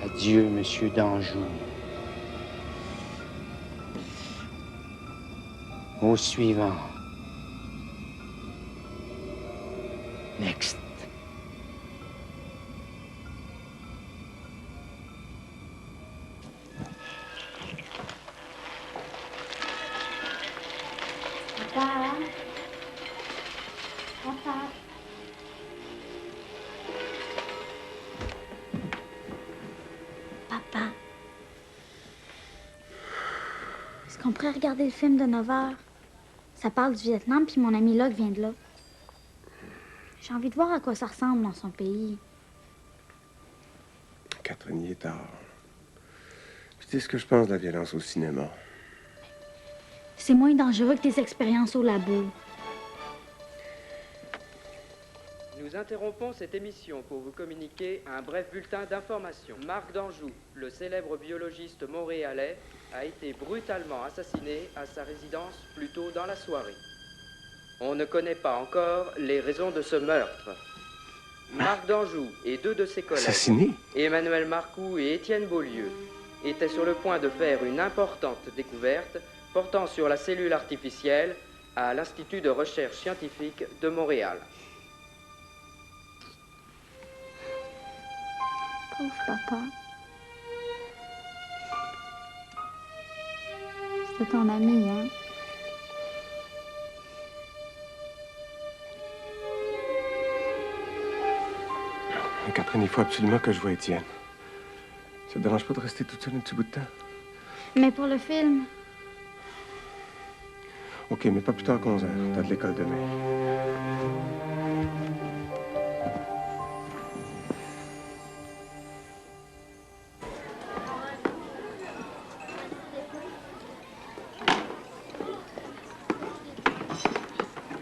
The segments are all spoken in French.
Adieu, monsieur d'Anjou. Au suivant. Next. Papa. Papa. Papa. Est-ce qu'on pourrait regarder le film de 9 heures? Ça parle du Vietnam, puis mon ami Locke vient de là. J'ai envie de voir à quoi ça ressemble dans son pays. Catherine, il est tard. Tu sais ce que je pense de la violence au cinéma. C'est moins dangereux que tes expériences au labo. Nous interrompons cette émission pour vous communiquer un bref bulletin d'information. Marc d'Anjou, le célèbre biologiste montréalais, a été brutalement assassiné à sa résidence plus tôt dans la soirée. On ne connaît pas encore les raisons de ce meurtre. Marc d'Anjou et 2 de ses collègues, Assassiné? Emmanuel Marcoux et Étienne Beaulieu, étaient sur le point de faire une importante découverte portant sur la cellule artificielle à l'Institut de recherche scientifique de Montréal. Pauvre papa. C'était ton ami, hein? Catherine, il faut absolument que je voie Étienne. Ça te dérange pas de rester toute seule un petit bout de temps? Mais pour le film, OK, mais pas plus tard qu'11 heures. T'as de l'école demain.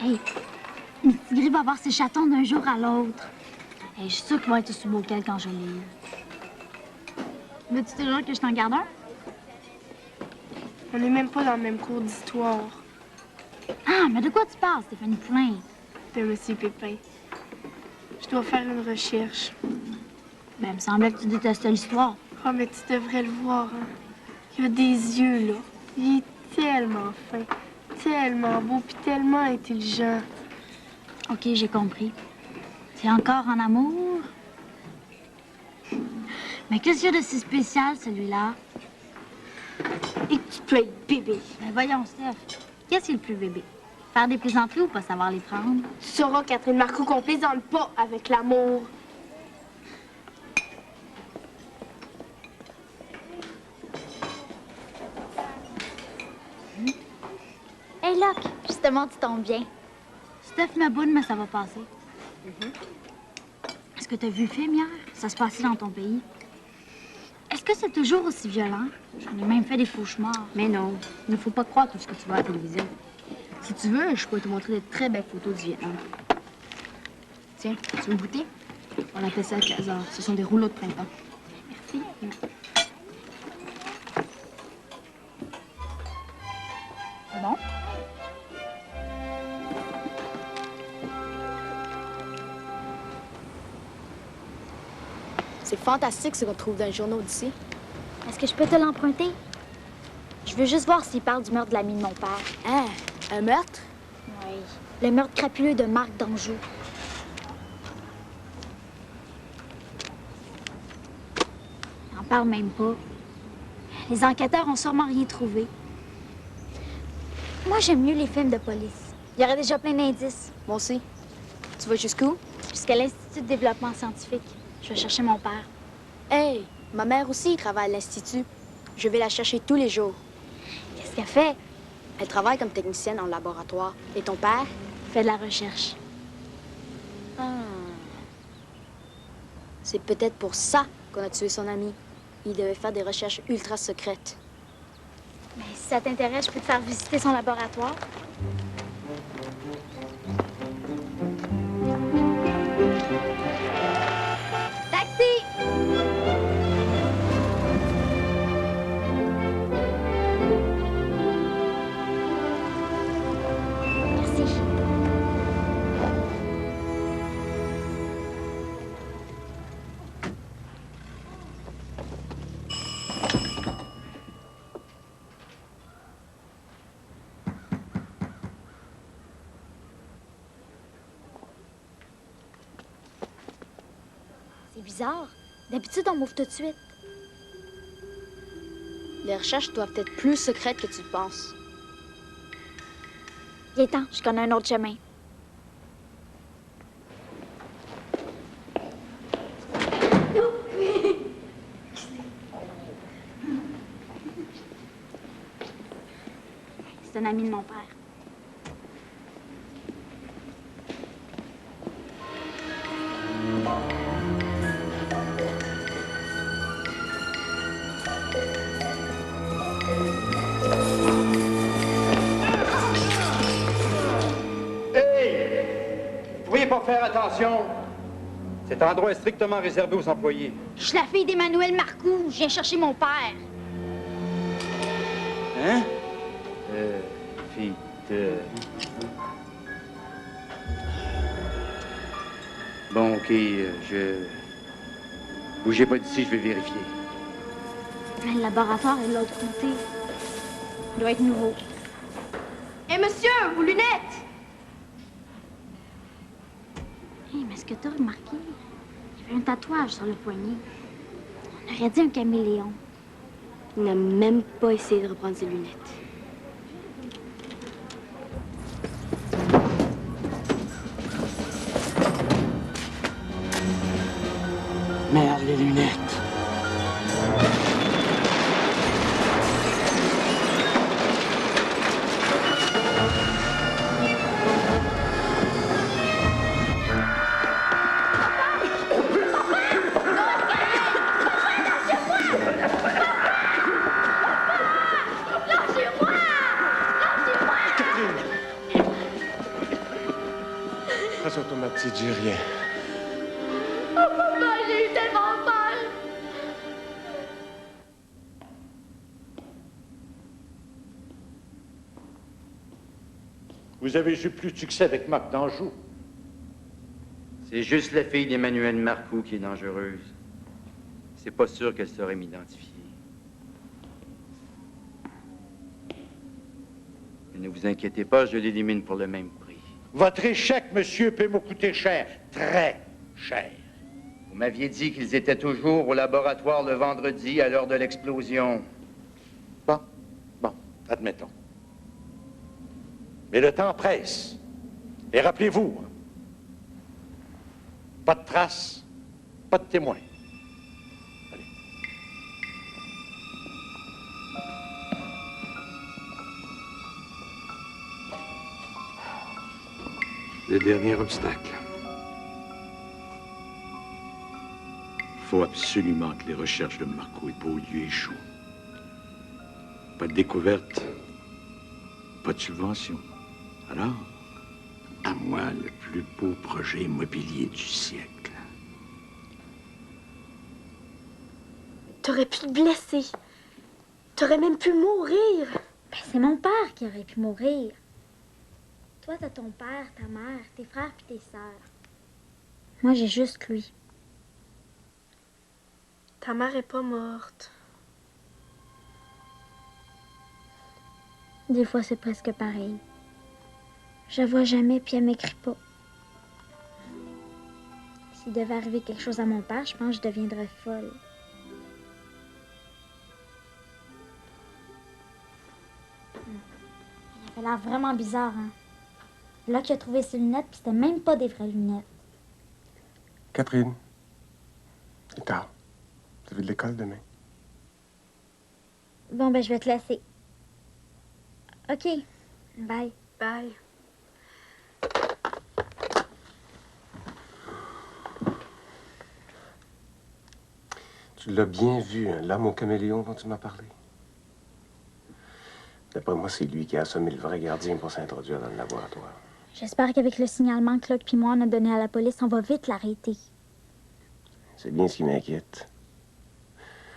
hey, Miss Tigri va voir ses chatons d'un jour à l'autre. Hey, je suis sûre qu'ils vont être sous bocal quand je lis. Veux-tu toujours que je t'en garde un? On n'est même pas dans le même cours d'histoire. Ah, mais de quoi tu parles, Stéphanie Poulain? De M. Pépin. Je dois faire une recherche. Ben, il me semblait que tu détestais l'histoire. Oh, mais tu devrais le voir, hein. Il a des yeux, là. Il est tellement fin, tellement beau, puis tellement intelligent. OK, j'ai compris. T'es encore en amour? Mais qu'est-ce qu'il y a de si spécial, celui-là? Et que tu peux être bébé. Ben voyons, Steph. Qu'est-ce qui est le plus bébé? Faire des plaisanteries ou pas savoir les prendre? Tu sauras, Catherine Marcoux, qu'on plaisante pas avec l'amour. Hey, Locke, justement, tu tombes bien. Steph me boune, mais ça va passer. Est-ce que t'as vu le film hier? Ça se passait dans ton pays. Est-ce que c'est toujours aussi violent? J'en ai même fait des cauchemars. Mais non, il ne faut pas croire tout ce que tu vois à la télévision. Si tu veux, je peux te montrer de très belles photos du Vietnam. Tiens, tu veux goûter? On appelle ça casar. Ce sont des rouleaux de printemps. Merci. C'est bon? C'est fantastique ce qu'on trouve dans les journaux d'ici. Est-ce que je peux te l'emprunter? Je veux juste voir s'il parle du meurtre de l'ami de mon père. Hein? Un meurtre? Oui. Le meurtre crapuleux de Marc d'Anjou. On n'en parle même pas. Les enquêteurs ont sûrement rien trouvé. Moi, j'aime mieux les films de police. Il y aurait déjà plein d'indices. Moi aussi. Tu vas jusqu'où? Jusqu'à l'Institut de développement scientifique. Je vais chercher mon père. Hey, ma mère aussi travaille à l'Institut. Je vais la chercher tous les jours. Qu'est-ce qu'elle fait? Elle travaille comme technicienne en laboratoire. Et ton père? Fait de la recherche. Ah. C'est peut-être pour ça qu'on a tué son ami. Il devait faire des recherches ultra secrètes. Mais si ça t'intéresse, je peux te faire visiter son laboratoire. Taxi! Merci. bizarre. D'habitude, on m'ouvre tout de suite. Les recherches doivent être plus secrètes que tu le penses. Viens-t'en, je connais un autre chemin. C'est un ami de mon père. Vous pourriez pas faire attention? Cet endroit est strictement réservé aux employés. Je suis la fille d'Emmanuel Marcoux. Je viens chercher mon père. Hein? Fille de... Bon, OK, je... Bougez pas d'ici, je vais vérifier. Le laboratoire est de l'autre côté. Il doit être nouveau. Hé, monsieur, vos lunettes! Hé, mais est-ce que t'as remarqué? Il y avait un tatouage sur le poignet. On aurait dit un caméléon. Il n'a même pas essayé de reprendre ses lunettes. Merde, les lunettes. Trace automatique, j'ai rien. Papa, j'ai eu tellement peur! Vous avez eu plus de succès avec Marc d'Anjou. C'est juste la fille d'Emmanuel Marcoux qui est dangereuse. C'est pas sûr qu'elle saurait m'identifier. Mais ne vous inquiétez pas, je l'élimine pour le même prix. Votre échec, monsieur, peut me coûter cher. Très cher. Vous m'aviez dit qu'ils étaient toujours au laboratoire le vendredi à l'heure de l'explosion. Bon, admettons. Mais le temps presse. Et rappelez-vous, pas de traces, pas de témoins. Allez. Le dernier obstacle. Il faut absolument que les recherches de Marco et Beaulieu échouent. Pas de découverte, pas de subvention. Alors, à moi, le plus beau projet immobilier du siècle. T'aurais pu te blesser. T'aurais même pu mourir. Ben, c'est mon père qui aurait pu mourir. Toi, t'as ton père, ta mère, tes frères puis tes sœurs. Moi, j'ai juste lui. Ta mère est pas morte. Des fois, c'est presque pareil. Je la vois jamais, puis elle m'écrit pas. S'il devait arriver quelque chose à mon père, je pense que je deviendrais folle. Il avait l'air vraiment bizarre, hein? Là qu'il a trouvé ses lunettes, puis c'était même pas des vraies lunettes. Catherine, il est tard. Vous avez de l'école demain. Bon, ben, je vais te laisser. OK. Bye. Bye. Tu l'as bien vu, hein, l'homme au caméléon dont tu m'as parlé. D'après moi, c'est lui qui a assommé le vrai gardien pour s'introduire dans le laboratoire. J'espère qu'avec le signalement que Claude puis moi on a donné à la police, on va vite l'arrêter. C'est bien ce qui m'inquiète.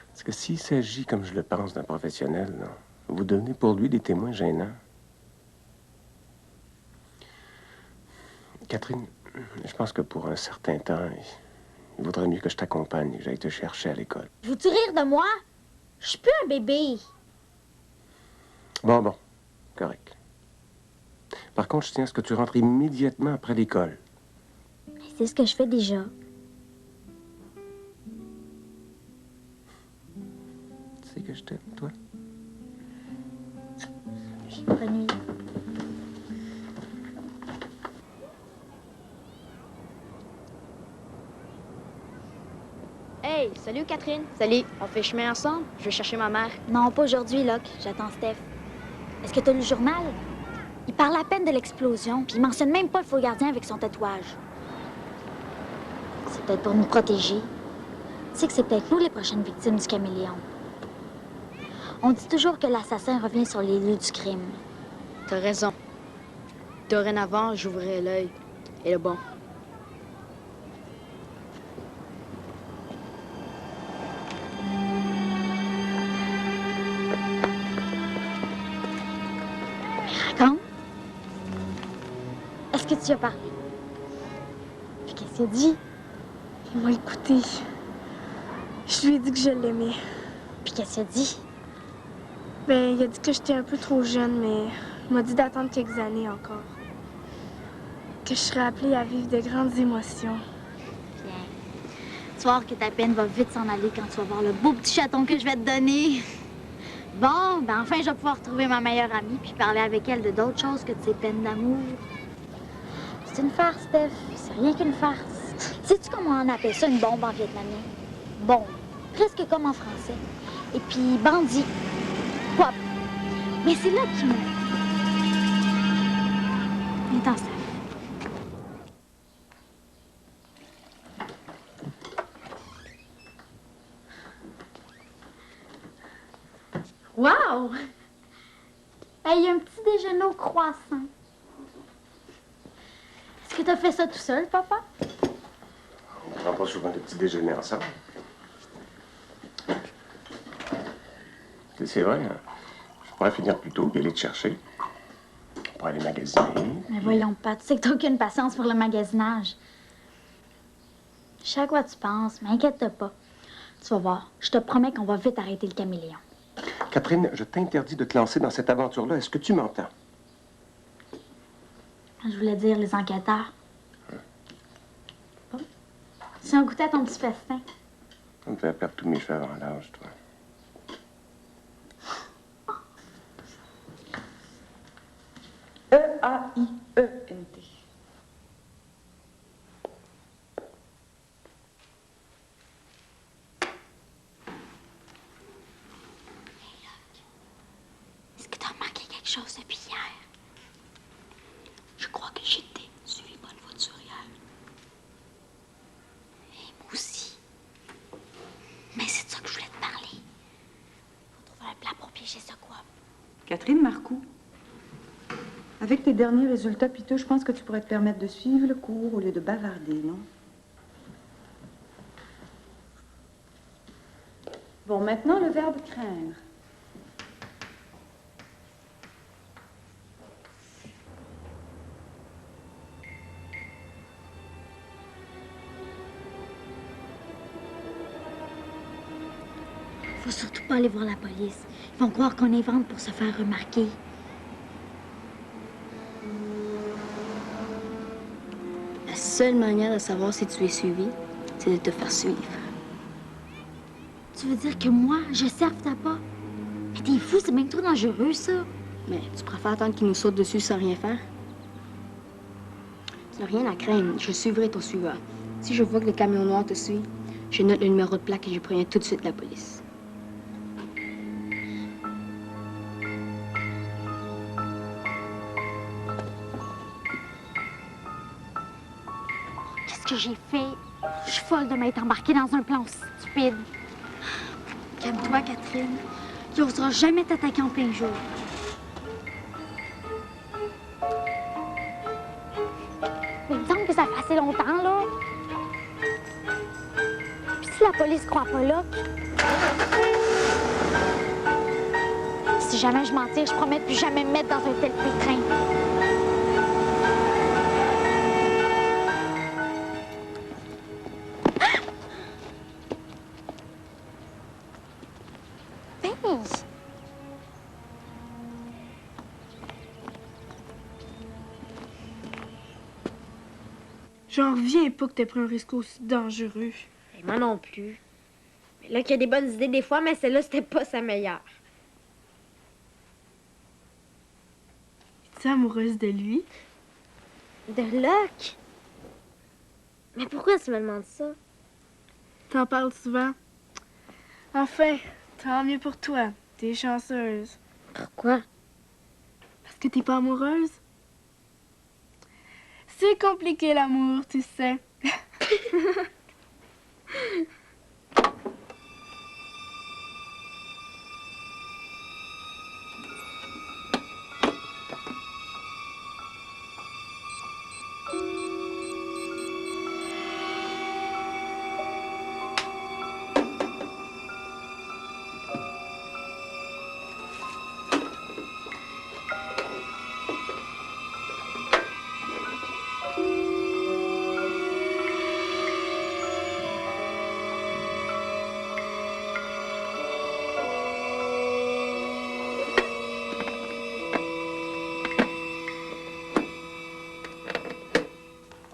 Parce que s'il s'agit, comme je le pense, d'un professionnel, là, vous devenez pour lui des témoins gênants. Catherine, je pense que pour un certain temps, il vaudrait mieux que je t'accompagne et que j'aille te chercher à l'école. Veux-tu rire de moi? Je suis plus un bébé. Bon, correct. Par contre, je tiens à ce que tu rentres immédiatement après l'école. C'est ce que je fais déjà. sais que je t'aime, toi? Bonne nuit. Hey, salut Catherine. Salut. On fait chemin ensemble? Je vais chercher ma mère. Non, pas aujourd'hui, Locke. J'attends Steph. Est-ce que t'as lu le journal? Il parle à peine de l'explosion, puis il mentionne même pas le faux gardien avec son tatouage. C'est peut-être pour nous protéger. Tu sais que c'est peut-être nous les prochaines victimes du caméléon. On dit toujours que l'assassin revient sur les lieux du crime. T'as raison. Dorénavant, j'ouvrirai l'œil. Et le bon. Raconte. Est-ce que tu as parlé? Puis qu'est-ce qu'il a dit? Il m'a écouté. Je lui ai dit que je l'aimais. Puis qu'est-ce qu'il a dit? Ben, il a dit que j'étais un peu trop jeune, mais il m'a dit d'attendre quelques années encore. Que je serais appelée à vivre de grandes émotions. Bien. Tu vas voir que ta peine va vite s'en aller quand tu vas voir le beau petit chaton que je vais te donner. Bon, ben enfin, je vais pouvoir retrouver ma meilleure amie puis parler avec elle de d'autres choses que de ses peines d'amour. C'est une farce, Steph. C'est rien qu'une farce. Sais-tu comment on appelle ça une bombe en vietnamien? Bombe. Presque comme en français. Et puis, bandit. Pop. Mais c'est là qu'il meurt. Viens-t'en, Steph. Wow! Hey, il y a un petit déjeuner au croissant. Est-ce que tu as fait ça tout seul, papa? On ne prend pas souvent de petits déjeuners ensemble. C'est vrai, hein? Je pourrais finir plus tôt et aller te chercher. On pourrait aller magasiner. Mais voyons pas, tu sais que t'as aucune patience pour le magasinage. Je sais à quoi tu penses, mais inquiète-toi pas. Tu vas voir, je te promets qu'on va vite arrêter le caméléon. Catherine, je t'interdis de te lancer dans cette aventure-là. Est-ce que tu m'entends? Je voulais dire les enquêteurs. Bon. Si on goûtait à ton petit festin. Ça me fait perdre tous mes cheveux avant l'âge, toi. E-A-I-E-N-T. Est-ce que t'as remarqué quelque chose depuis hier? Je crois que j'étais suivie par une voiture hier. Et moi aussi. Mais c'est de ça que je voulais te parler. Faut trouver un plan pour piéger ce quoi. Catherine Marcoux, avec tes derniers résultats piteux, je pense que tu pourrais te permettre de suivre le cours au lieu de bavarder, non? Bon, maintenant, le verbe craindre. Faut surtout pas aller voir la police. Ils vont croire qu'on invente pour se faire remarquer. La seule manière de savoir si tu es suivi, c'est de te faire suivre. Tu veux dire que moi, je serve ta pas? Mais t'es fou, c'est bien trop dangereux, ça. Mais tu préfères attendre qu'il nous saute dessus sans rien faire? Tu n'as rien à craindre. Je suivrai ton suiveur. Si je vois que le camion noir te suit, je note le numéro de plaque et je préviens tout de suite la police. Qu'est-ce que j'ai fait? Je suis folle de m'être embarquée dans un plan aussi stupide. Calme-toi, Catherine. Il n'osera jamais t'attaquer en plein jour. Mais il me semble que ça fait assez longtemps, là. Puis si la police croit pas là... Si jamais je m'en tire, je promets de plus jamais me mettre dans un tel pétrin. J'en reviens pas que t'aies pris un risque aussi dangereux. Et moi non plus. Là, qui a des bonnes idées des fois, mais celle-là, c'était pas sa meilleure. Es-tu amoureuse de lui? De Locke? Mais pourquoi tu me demandes ça? T'en parles souvent. Enfin, tant mieux pour toi. T'es chanceuse. Pourquoi? Parce que t'es pas amoureuse? C'est compliqué l'amour, tu sais.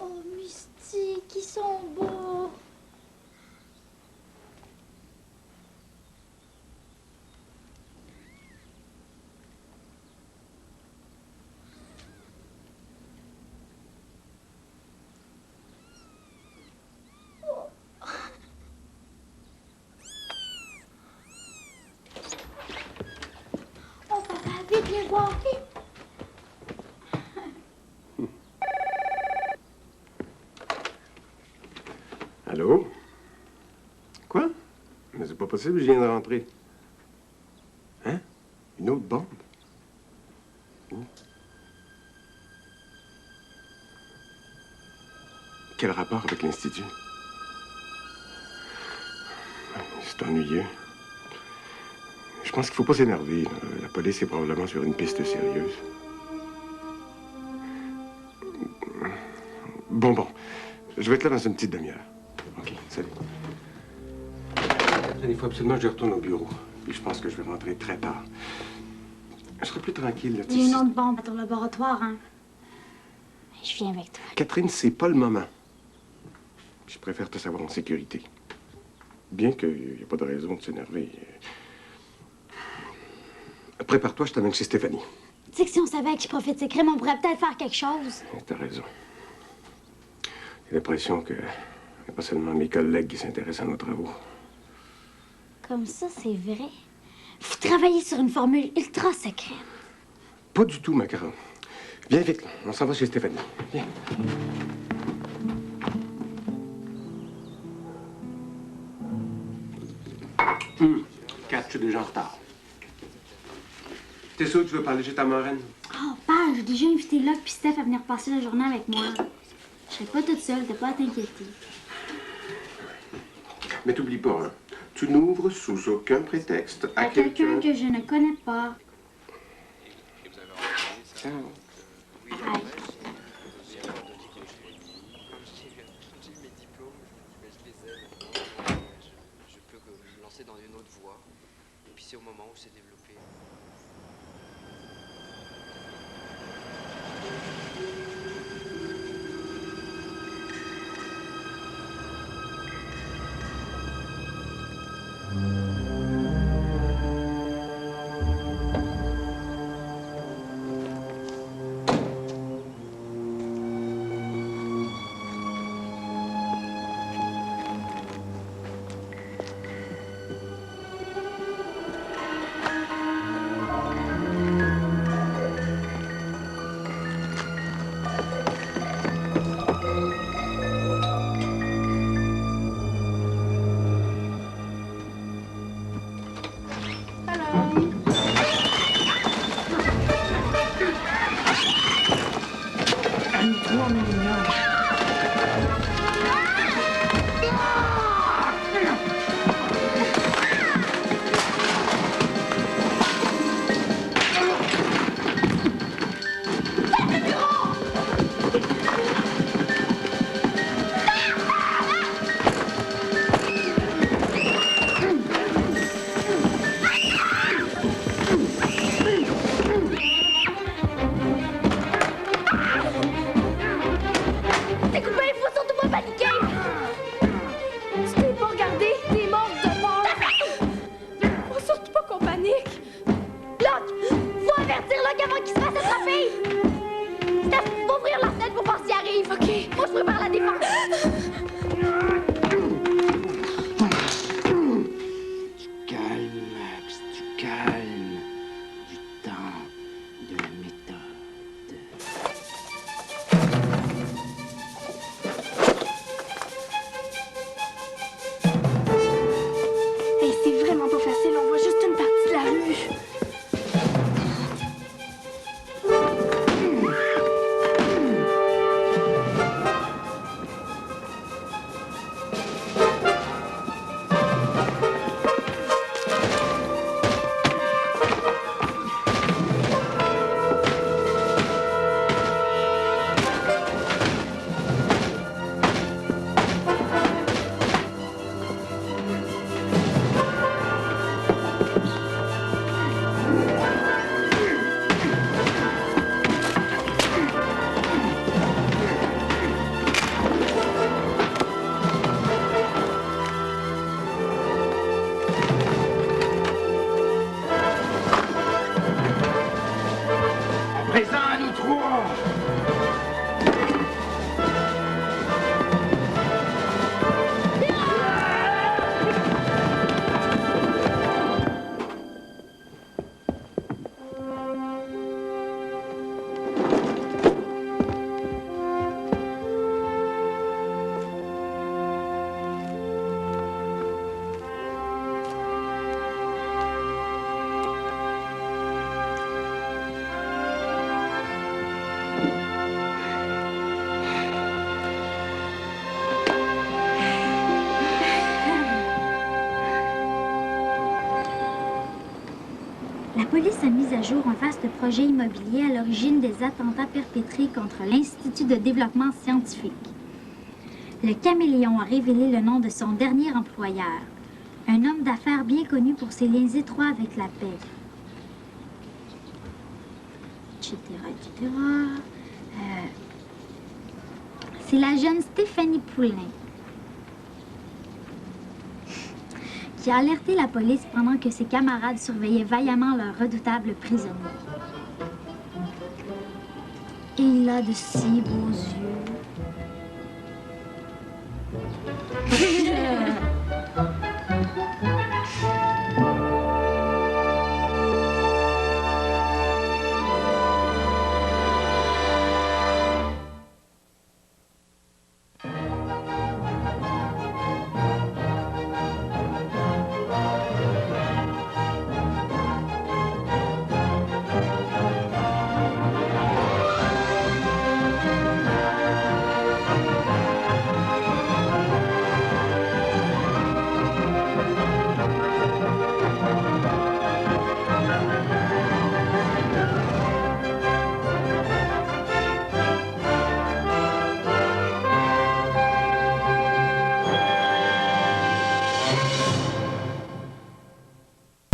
Oh, Mystique, ils sont beaux. Oh, papa, vite, viens voir, vite. Allô? Quoi? Mais c'est pas possible, je viens de rentrer. Hein? Une autre bombe? Où? Quel rapport avec l'Institut? C'est ennuyeux. Je pense qu'il faut pas s'énerver, là. La police est probablement sur une piste sérieuse. Bon. Je vais être là dans une petite demi-heure. OK, salut. Catherine, il faut absolument que je retourne au bureau. Puis je pense que je vais rentrer très tard. Je serai plus tranquille, là. Il y a une autre bombe à ton laboratoire, hein? Je viens avec toi. Catherine, c'est pas le moment. Je préfère te savoir en sécurité. Bien qu'il n'y ait pas de raison de s'énerver. Prépare-toi, je t'amène chez Stéphanie. Tu sais que si on savait à qui profite ses crimes, on pourrait peut-être faire quelque chose. T'as raison. J'ai l'impression que c'est pas seulement mes collègues qui s'intéressent à nos travaux. Comme ça, c'est vrai. Vous travaillez sur une formule ultra secrète. Pas du tout, Macaron. Viens vite, là. On s'en va chez Stéphanie. Viens. Kat, je suis déjà en retard. T'es sûr que tu veux parler chez ta marraine? Oh, père, j'ai déjà invité Locke puis Steph à venir passer la journée avec moi. Je serai pas toute seule, t'as pas à t'inquiéter. Mais t'oublies pas, hein. Tu n'ouvres sous aucun prétexte À quelqu'un que je ne connais pas. Ciao. Bye. Je peux me lancer dans une autre voie. Et puis c'est au moment où c'est développé. La police a mis à jour un vaste projet immobilier à l'origine des attentats perpétrés contre l'Institut de développement scientifique. Le caméléon a révélé le nom de son dernier employeur, un homme d'affaires bien connu pour ses liens étroits avec la paix. Etc., etc. C'est la jeune Stéphanie Poulain qui a alerté la police pendant que ses camarades surveillaient vaillamment leur redoutable prisonnier. Et il a de si beaux yeux.